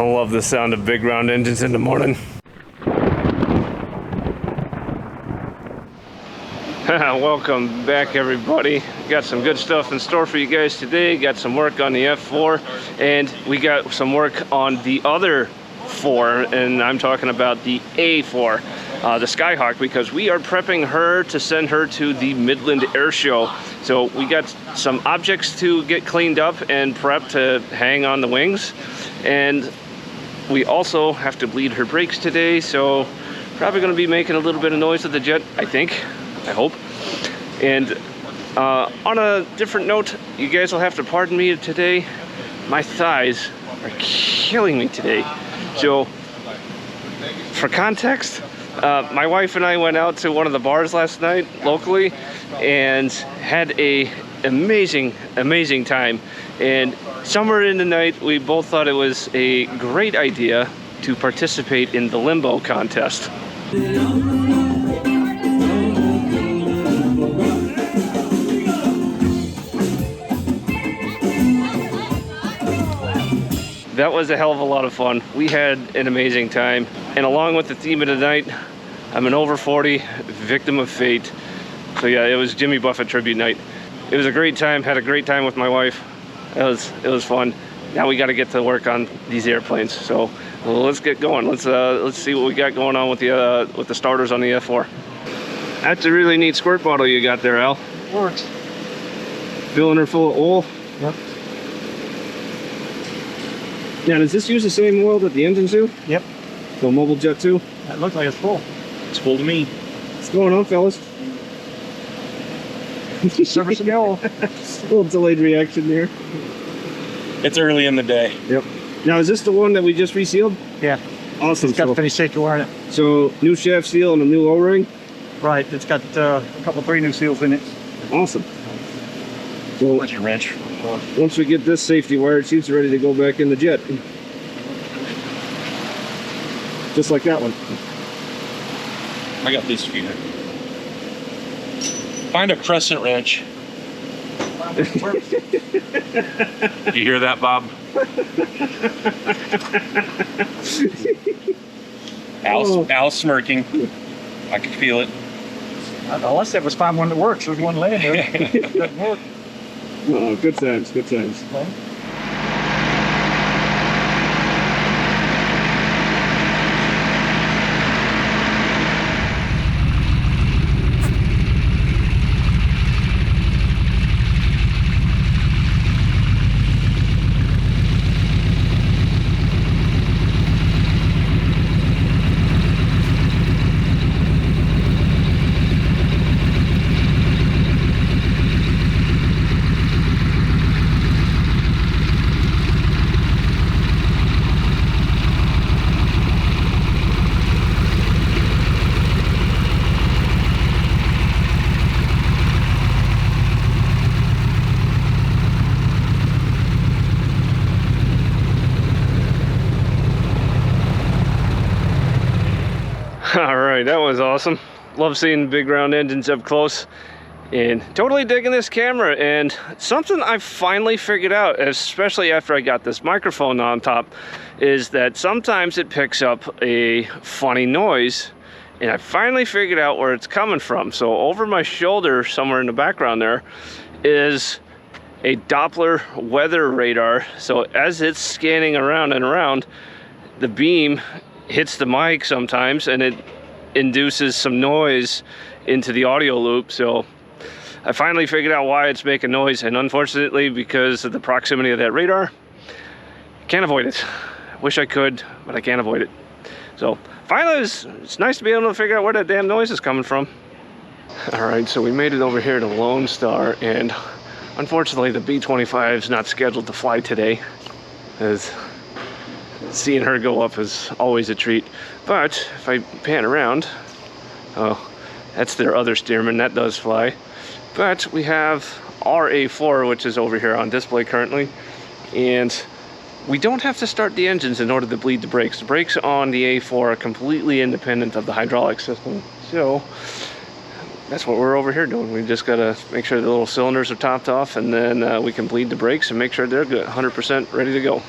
love the sound of big round engines in the morning. Welcome back, everybody. Got some good stuff in store for you guys today. Got some work on the F4, and we got some work on the other 4, and I'm talking about the A4, the Skyhawk, because we are prepping her to send her to the Midland Airshow. So we got some objects to get cleaned up and prepped to hang on the wings, and we also have to bleed her brakes today, so probably going to be making a little bit of noise with the jet, I hope. And on a different note, you guys will have to pardon me today. My thighs are killing me today. So, for context, my wife and I went out to one of the bars last night locally and had a amazing time. And somewhere in the night, we both thought it was a great idea to participate in the limbo contest. That was a hell of a lot of fun. We had an amazing time. And along with the theme of the night, I'm an over 40 victim of fate. So yeah, it was Jimmy Buffett tribute night. It was a great time, had a great time with my wife. It was fun. Now we got to get to work on these airplanes. So let's get going. Let's see what we got going on with the starters on the F4. That's a really neat squirt bottle you got there, Al. Works. Filling her full of oil. Yep. Now, does this use the same oil that the engines do? Yep. So Mobile Jet 2? That looks like it's full. It's full to me. What's going on, fellas? Service and go. A little delayed reaction there. It's early in the day. Yep. Now, is this the one that we just resealed? Yeah. Awesome. It's got finish safety wire in it. So, new shaft seal and a new O-ring? Right. It's got a couple, 3 new seals in it. Awesome. So, What's your wrench? once we get this safety wired, she's ready to go back in the jet. Just like that one. I got this for you. Find a crescent wrench. You hear that, Bob? Al's smirking. I can feel it. Unless that was find one that works. There's one laying there. It doesn't work. Oh, good times, good times. Okay. All right, that was awesome. Love seeing big round engines up close, and totally digging this camera. And something I finally figured out, especially after I got this microphone on top, is that sometimes it picks up a funny noise, and I finally figured out where it's coming from. So over my shoulder, somewhere in the background there, is a Doppler weather radar. So as it's scanning around and around, the beam hits the mic sometimes, and it induces some noise into the audio loop. So I finally figured out why it's making noise, and unfortunately, because of the proximity of that radar, can't avoid it. Wish I could, but I can't avoid it. So finally, it's nice to be able to figure out where that damn noise is coming from. All right, so we made it over here to Lone Star, and unfortunately the B-25 is not scheduled to fly today, as seeing her go up is always a treat. But if I pan around, oh, that's their other Stearman, that does fly. But we have our A4, which is over here on display currently, and we don't have to start the engines in order to bleed the brakes. The brakes on the A4 are completely independent of the hydraulic system. So that's what we're over here doing. We just gotta make sure the little cylinders are topped off, and then we can bleed the brakes and make sure they're good, 100% ready to go.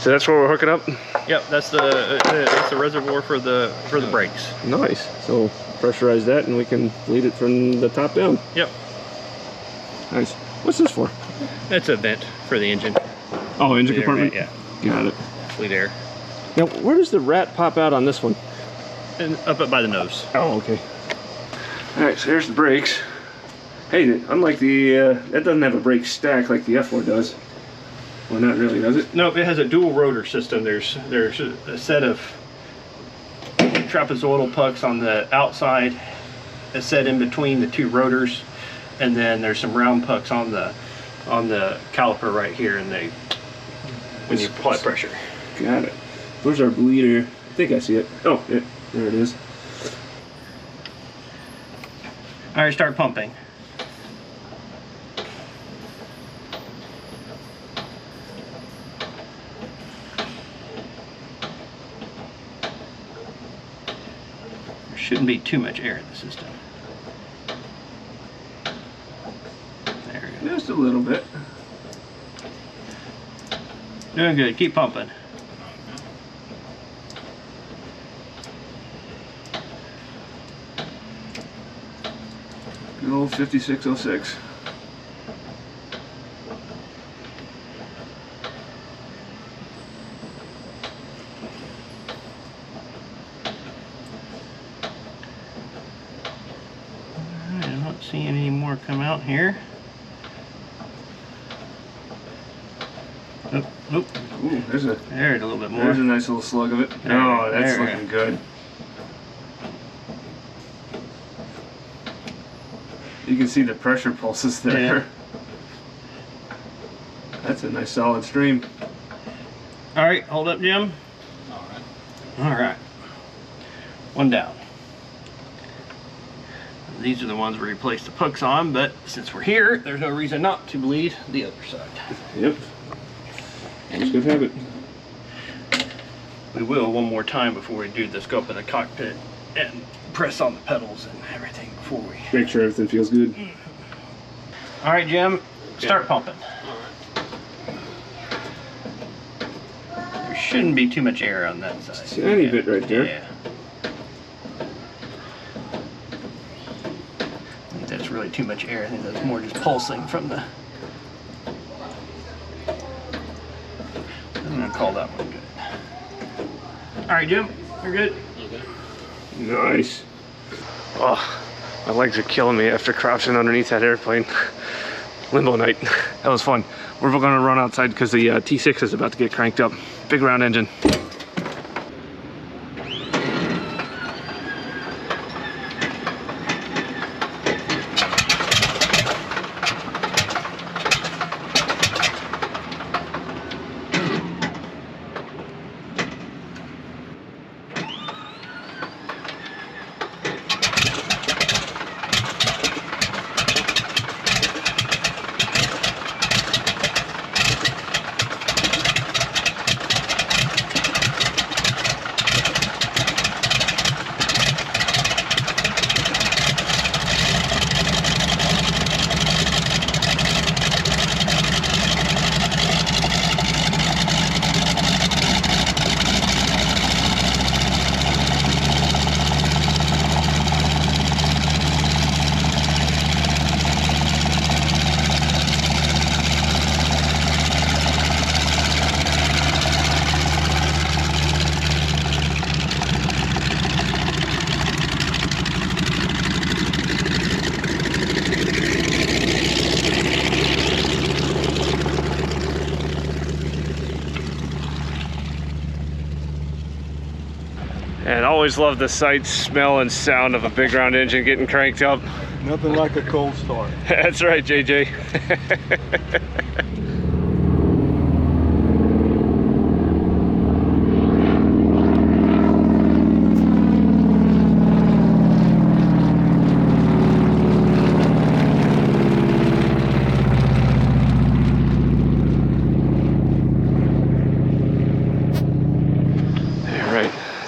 So that's where we're hooking up? Yep, that's the reservoir for the brakes. Nice. So pressurize that and we can bleed it from the top down. Yep. Nice. What's this for? That's a vent for the engine. Oh, engine Bleed compartment? air vent, yeah. Got it. Bleed air. Now, where does the rat pop out on this one? And up by the nose. Oh, okay. All right, so here's the brakes. Hey, unlike the, that doesn't have a brake stack like the A-4 does. Well, not really, does it? No, it has a dual rotor system. There's a set of trapezoidal pucks on the outside, a set in between the two rotors, and then there's some round pucks on the caliper right here, and when you apply pressure. Got it. Where's our bleeder? I think I see it. Oh, yeah, there it is. All right, start pumping. There shouldn't be too much air in the system. There we go. Just a little bit. Doing good. Keep pumping. Good old 5606. Alright, I'm not seeing any more come out here. Oop, oop. Ooh, there's a little bit more. There's a nice little slug of it. There, Oh, that's there. looking good. You can see the pressure pulses there. Yeah. That's a nice solid stream. Alright, hold up, Jim. Alright. One down. These are the ones we replaced the pucks on, but since we're here, there's no reason not to bleed the other side. Yep. That's good habit. We will one more time before we do the scope of the cockpit and press on the pedals and everything before we... Make sure everything feels good. Alright, Jim, start pumping. There shouldn't be too much air on that side. Tiny bit right there. Yeah. I think that's really too much air. I think that's more just pulsing from the... I'm gonna call that one good. Alright, Jim, you're good? Nice. Oh, my legs are killing me after crouching underneath that airplane. Limbo night. That was fun. We're going to run outside because the T6 is about to get cranked up. Big round engine. And always love the sight, smell, and sound of a big round engine getting cranked up. Nothing like a cold start. That's right, JJ.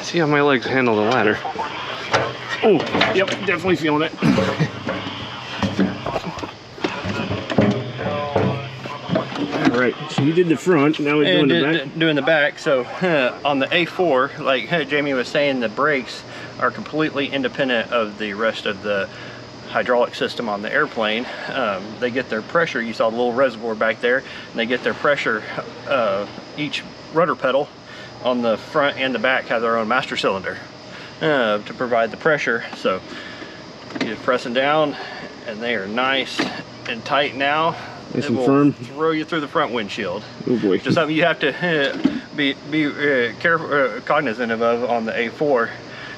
See how my legs handle the ladder. Oh, yep, definitely feeling it. All right, so you did the front, now we're doing the back. Doing the back. So on the A4, like Jamie was saying, the brakes are completely independent of the rest of the hydraulic system on the airplane. They get their pressure, you saw the little reservoir back there, and they get their pressure, each rudder pedal on the front and the back have their own master cylinder to provide the pressure. So you just pressing down and they are nice and tight now. Nice It and will firm. throw you through the front windshield. Oh boy. Just something you have to be careful, cognizant of on the A4.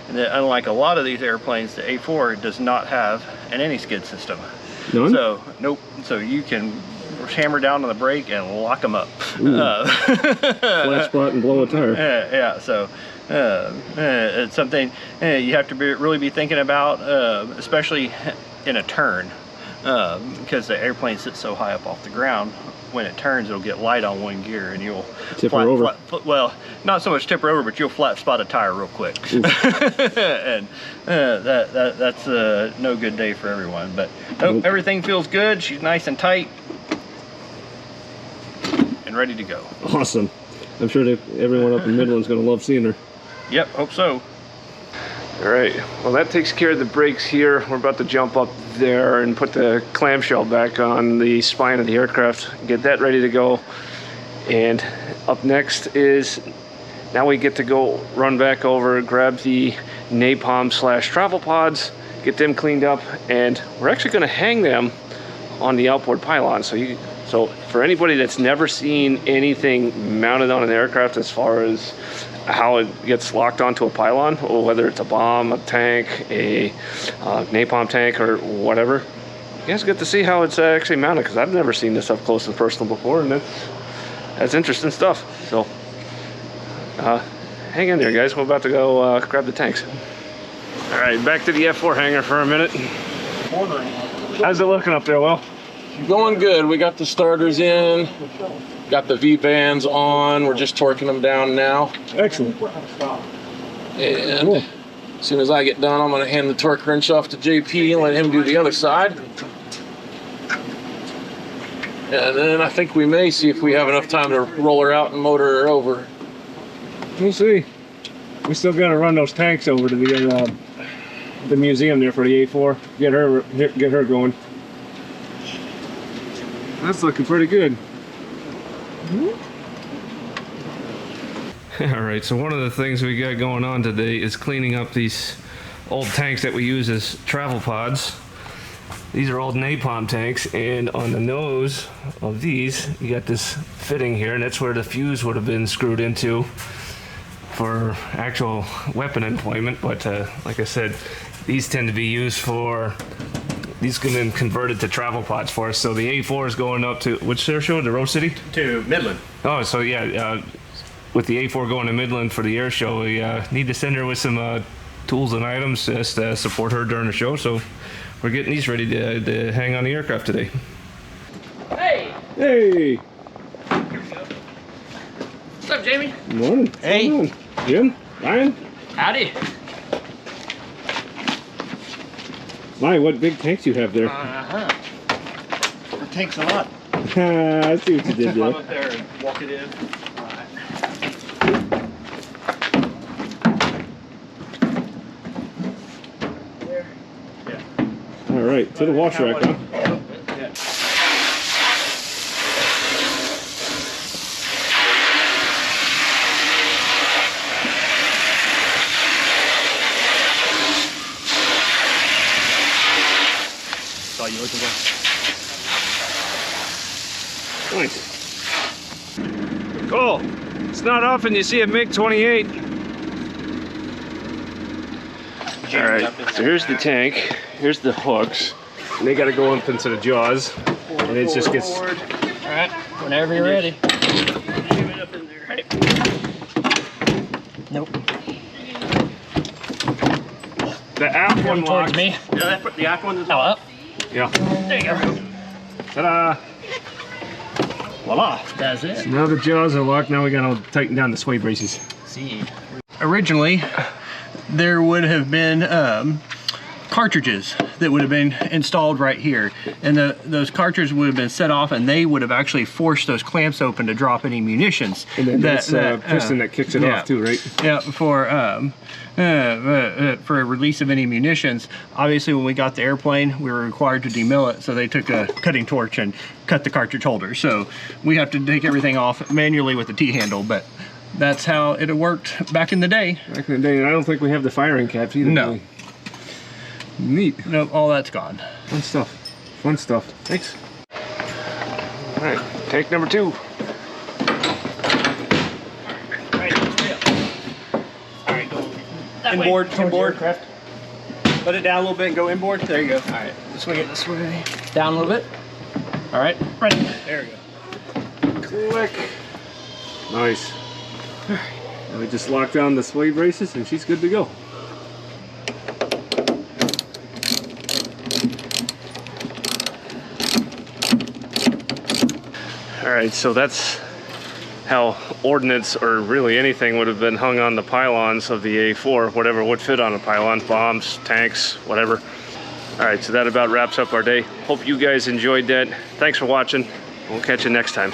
And that unlike a lot of these airplanes, the A4 does not have an anti-skid system. None? So, nope. So you can hammer down on the brake and lock them up. Flat spot and blow a tire. Yeah, so it's something you have to really be thinking about, especially in a turn, because the airplane sits so high up off the ground. When it turns, it'll get light on one gear and you'll Tip her over. well, not so much tip her over, but you'll flat spot a tire real quick. And that's no good day for everyone. But everything feels good. She's nice and tight and ready to go. Awesome. I'm sure that everyone up in Midland's going to love seeing her. Yep, hope so. All right, well that takes care of the brakes here. We're about to jump up there and put the clamshell back on the spine of the aircraft, get that ready to go. And up next is, now we get to go run back over, grab the napalm / travel pods, get them cleaned up, and we're actually going to hang them on the outboard pylon. So for anybody that's never seen anything mounted on an aircraft as far as how it gets locked onto a pylon, or whether it's a bomb, a tank, a napalm tank, or whatever, you guys get to see how it's actually mounted, because I've never seen this up close and personal before, and that's interesting stuff. So hang in there, guys. We're about to go grab the tanks. All right, back to the F4 hangar for a minute. How's it looking up there, Will? Going good. We got the starters in, got the V-bands on. We're just torquing them down now. Excellent. And as soon as I get done, I'm going to hand the torque wrench off to JP and let him do the other side. And then I think we may see if we have enough time to roll her out and motor her over. We'll see. We still got to run those tanks over to the museum there for the A4. Get her going. That's looking pretty good. All right, so one of the things we got going on today is cleaning up these old tanks that we use as travel pods. These are old napalm tanks, and on the nose of these, you got this fitting here, and that's where the fuse would have been screwed into for actual weapon employment. But like I said, these tend to be used for, these can then converted to travel pods for us. So the A4 is going up to, which airshow? The Rose City? To Midland. Oh, so yeah, with the A4 going to Midland for the air show, we need to send her with some tools and items just to support her during the show. So we're getting these ready to hang on the aircraft today. Hey! Hey! What's up, Jamie? Morning. Hey. What's going on? Jim? Ryan? Howdy. My, what big tanks you have there. It takes a lot. I see what you did Climb there. up there and walk it in. There. Yeah. All right, to the wash rack, huh? Yeah. Saw you looking for. Nice. Cool. It's not often you see a MiG-28. All right, so here's the tank. Here's the hooks. And they got to go up into the jaws. And it just gets... All right, whenever you're ready. Nope. The aft one Towards locks. me. Yeah, put the aft one is up. Yeah. There you go. Ta-da! Voila, that's it. Now the jaws are locked. Now we got to tighten down the sway braces. See. Originally, there would have been cartridges that would have been installed right here, and those cartridges would have been set off, and they would have actually forced those clamps open to drop any munitions. And then that's piston that kicks it off too, right? Yeah, for a release of any munitions. Obviously, when we got the airplane, we were required to demill it, so they took a cutting torch and cut the cartridge holder. So we have to take everything off manually with the T-handle, but that's how it worked back in the day. Back in the day, and I don't think we have the firing caps either. No. Neat. No, all that's gone. Fun stuff. Fun stuff. Thanks. All right, take number 2. Alright, go inboard, inboard. Let it down a little bit and go inboard. There you go. Alright, swing it this way. Down a little bit. Alright, right. There we go. Click. Nice. And we just locked down the sway braces and she's good to go. Alright, so that's how ordnance, or really anything, would have been hung on the pylons of the A-4, whatever would fit on a pylon, bombs, tanks, whatever. Alright, so that about wraps up our day. Hope you guys enjoyed that. Thanks for watching. We'll catch you next time.